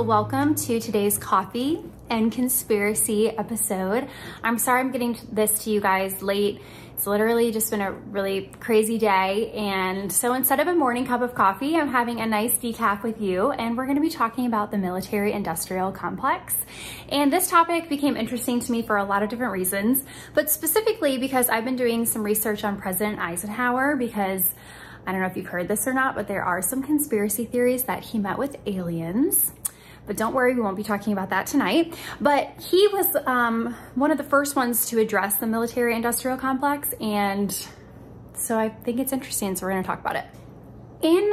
welcome to today's coffee and conspiracy episode. I'm sorry I'm getting this to you guys late. It's literally just been a really crazy day, and so instead of a morning cup of coffee, I'm having a nice decaf with you, and we're going to be talking about the military-industrial complex. And this topic became interesting to me for a lot of different reasons, but specifically because I've been doing some research on President Eisenhower, because I don't know if you've heard this or not, but there are some conspiracy theories that he met with aliens. But don't worry, we won't be talking about that tonight. But he was one of the first ones to address the military-industrial complex, and so I think it's interesting, so we're gonna talk about it. In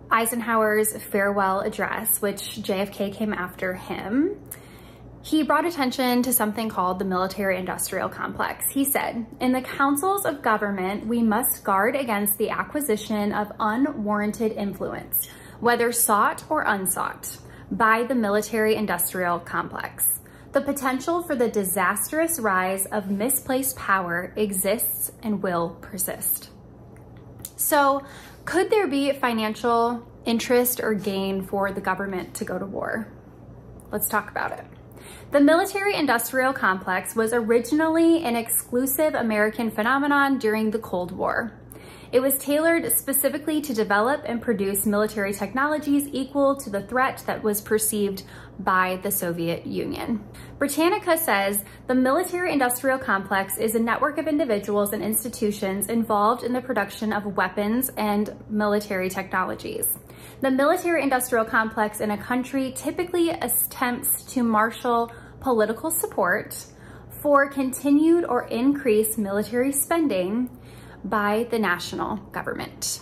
Eisenhower's farewell address, which JFK came after him, he brought attention to something called the military-industrial complex. He said, "In the councils of government, we must guard against the acquisition of unwarranted influence, whether sought or unsought, by the military-industrial complex. The potential for the disastrous rise of misplaced power exists and will persist." So, could there be financial interest or gain for the government to go to war? Let's talk about it. The military-industrial complex was originally an exclusive American phenomenon during the Cold War. It was tailored specifically to develop and produce military technologies equal to the threat that was perceived by the Soviet Union. Britannica says the military-industrial complex is a network of individuals and institutions involved in the production of weapons and military technologies. The military-industrial complex in a country typically attempts to marshal political support for continued or increased military spending by the national government.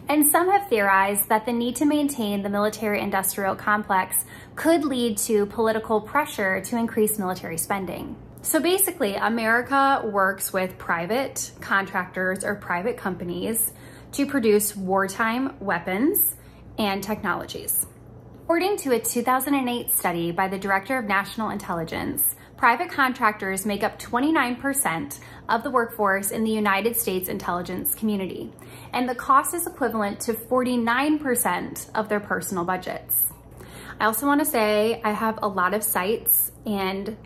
And some have theorized that the need to maintain the military-industrial complex could lead to political pressure to increase military spending. So basically, America works with private contractors or private companies to produce wartime weapons and technologies. According to a 2008 study by the Director of National Intelligence, private contractors make up 29% of the workforce in the United States intelligence community, and the cost is equivalent to 49% of their personal budgets. I also want to say I have a lot of sites and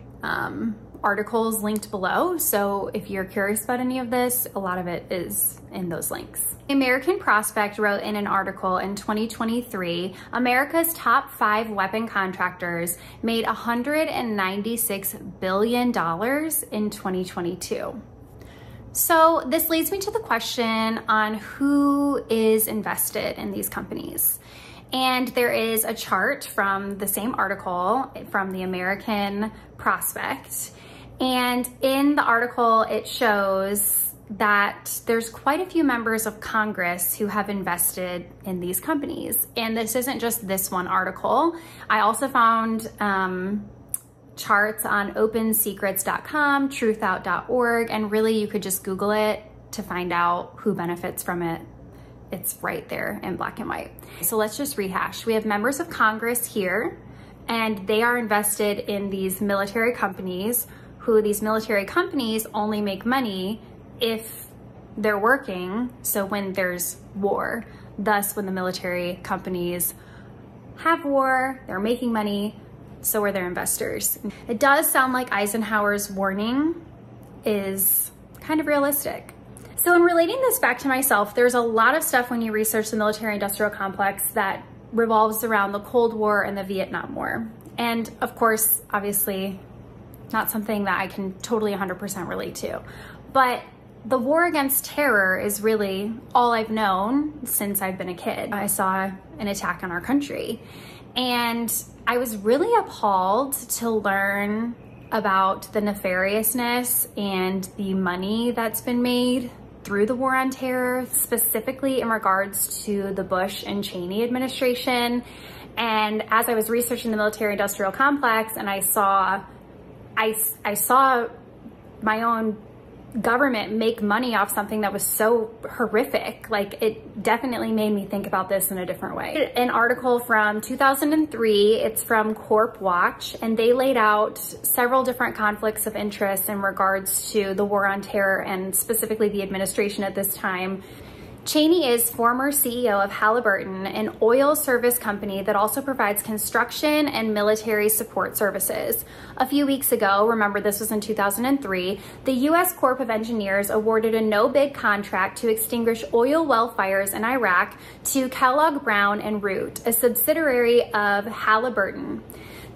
articles linked below, so if you're curious about any of this, a lot of it is in those links. American Prospect wrote in an article in 2023, America's top 5 weapon contractors made $196 billion in 2022. So this leads me to the question on who is invested in these companies. And there is a chart from the same article from the American Prospect. And in the article, it shows that there's quite a few members of Congress who have invested in these companies. And this isn't just this one article. I also found charts on opensecrets.com, truthout.org, and really you could just Google it to find out who benefits from it. It's right there in black and white. So let's just rehash. We have members of Congress here, and they are invested in these military companies, who these military companies only make money if they're working, so when there's war. Thus, when the military companies have war, they're making money, so are their investors. It does sound like Eisenhower's warning is kind of realistic. So in relating this back to myself, there's a lot of stuff when you research the military-industrial complex that revolves around the Cold War and the Vietnam War. And of course, obviously, not something that I can totally 100% relate to. But the war against terror is really all I've known since I've been a kid. I saw an attack on our country, and I was really appalled to learn about the nefariousness and the money that's been made through the war on terror, specifically in regards to the Bush and Cheney administration. And as I was researching the military-industrial complex, and I saw my own government make money off something that was so horrific, like it definitely made me think about this in a different way. An article from 2003, it's from Corp Watch, and they laid out several different conflicts of interest in regards to the war on terror and specifically the administration at this time. Cheney is former CEO of Halliburton, an oil service company that also provides construction and military support services. A few weeks ago, remember this was in 2003, the U.S. Corps of Engineers awarded a no-bid contract to extinguish oil well fires in Iraq to Kellogg Brown and Root, a subsidiary of Halliburton.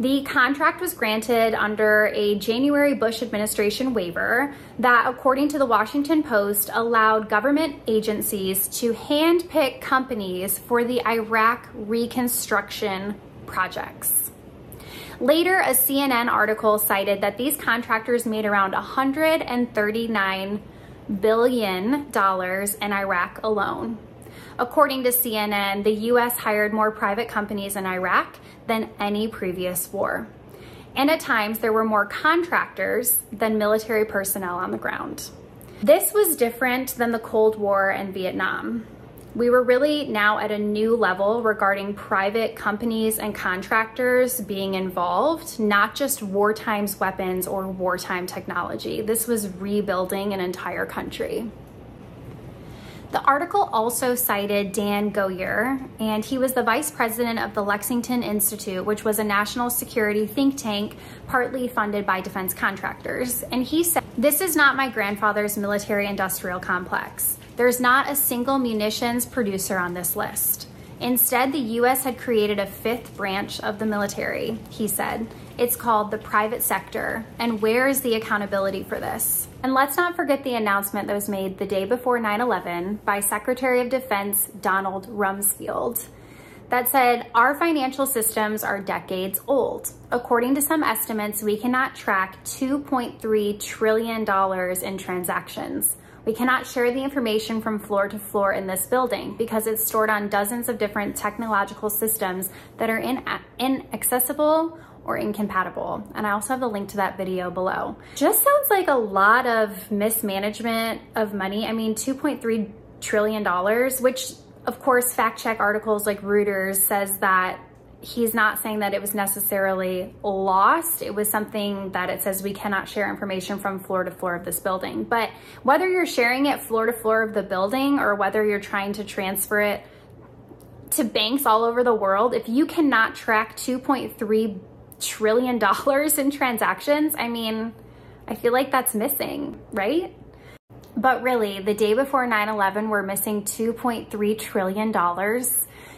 The contract was granted under a January Bush administration waiver that, according to the Washington Post, allowed government agencies to handpick companies for the Iraq reconstruction projects. Later, a CNN article cited that these contractors made around $139 billion in Iraq alone. According to CNN, the U.S. hired more private companies in Iraq than any previous war. And at times, there were more contractors than military personnel on the ground. This was different than the Cold War and Vietnam. We were really now at a new level regarding private companies and contractors being involved, not just wartime weapons or wartime technology. This was rebuilding an entire country. The article also cited Dan Goyer, and he was the vice president of the Lexington Institute, which was a national security think tank partly funded by defense contractors. And he said, "This is not my grandfather's military-industrial complex. There's not a single munitions producer on this list. Instead, the U.S. had created a fifth branch of the military," he said. "It's called the private sector. And where is the accountability for this?" And let's not forget the announcement that was made the day before 9/11 by Secretary of Defense Donald Rumsfeld that said, "Our financial systems are decades old. According to some estimates, we cannot track $2.3 trillion in transactions. We cannot share the information from floor to floor in this building because it's stored on dozens of different technological systems that are inaccessible or incompatible." And I also have the link to that video below. Just sounds like a lot of mismanagement of money. I mean, $2.3 trillion, which of course fact check articles like Reuters says that he's not saying that it was necessarily lost. It was something that it says we cannot share information from floor to floor of this building. But whether you're sharing it floor to floor of the building or whether you're trying to transfer it to banks all over the world, if you cannot track $2.3 trillion in transactions, I mean, I feel like that's missing, right? But really, the day before 9/11, we're missing $2.3 trillion.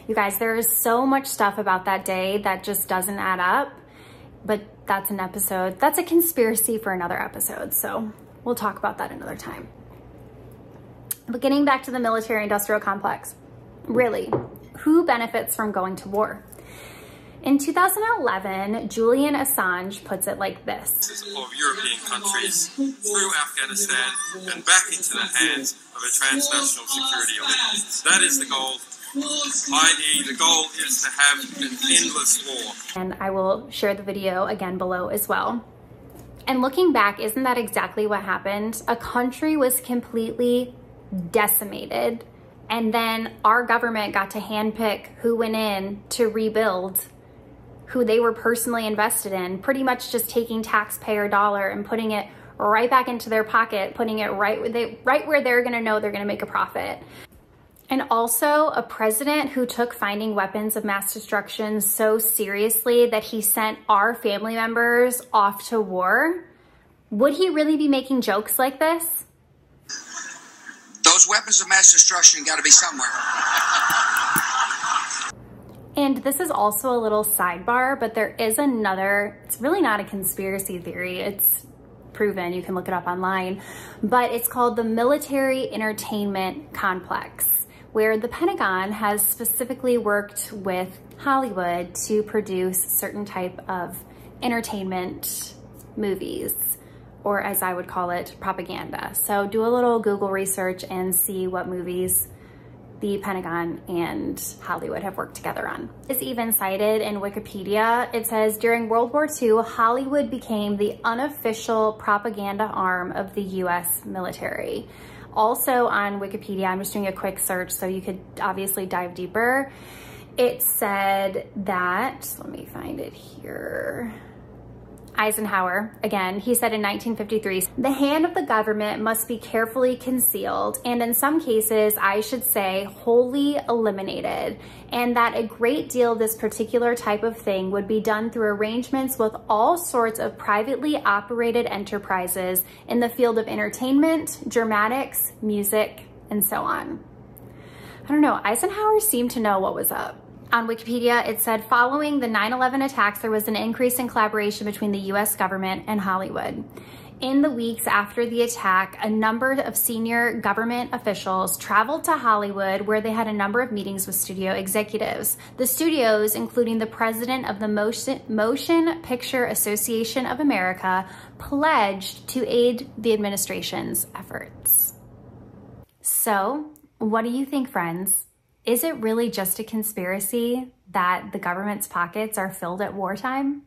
You guys, there is so much stuff about that day that just doesn't add up, but that's an episode. That's a conspiracy for another episode, so we'll talk about that another time. But getting back to the military-industrial complex, really, who benefits from going to war? In 2011, Julian Assange puts it like this. Of European countries through Afghanistan and back into the hands of a transnational security elite. That is the goal. I.e., the goal is to have an endless war. And I will share the video again below as well. And looking back, isn't that exactly what happened? A country was completely decimated, and then our government got to handpick who went in to rebuild, who they were personally invested in, pretty much just taking taxpayer dollar and putting it right back into their pocket, putting it right where they're gonna know they're gonna make a profit. And also a president who took finding weapons of mass destruction so seriously that he sent our family members off to war. Would he really be making jokes like this? Those weapons of mass destruction got to be somewhere. And this is also a little sidebar, but there is another, it's really not a conspiracy theory, it's proven, you can look it up online, but it's called the Military Entertainment Complex, where the Pentagon has specifically worked with Hollywood to produce certain type of entertainment movies, or as I would call it, propaganda. So do a little Google research and see what movies the Pentagon and Hollywood have worked together on. It's even cited in Wikipedia. It says, during World War II, Hollywood became the unofficial propaganda arm of the US military. Also on Wikipedia, I'm just doing a quick search so you could obviously dive deeper. It said that, let me find it here. Eisenhower, again, he said in 1953, the hand of the government must be carefully concealed, and in some cases, I should say, wholly eliminated, and that a great deal of this particular type of thing would be done through arrangements with all sorts of privately operated enterprises in the field of entertainment, dramatics, music, and so on. I don't know, Eisenhower seemed to know what was up. On Wikipedia, it said, following the 9/11 attacks, there was an increase in collaboration between the US government and Hollywood. In the weeks after the attack, a number of senior government officials traveled to Hollywood where they had a number of meetings with studio executives. The studios, including the president of the Motion Picture Association of America, pledged to aid the administration's efforts. So, what do you think, friends? Is it really just a conspiracy that the government's pockets are filled at wartime?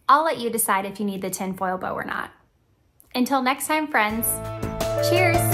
I'll let you decide if you need the tinfoil bow or not. Until next time, friends, cheers!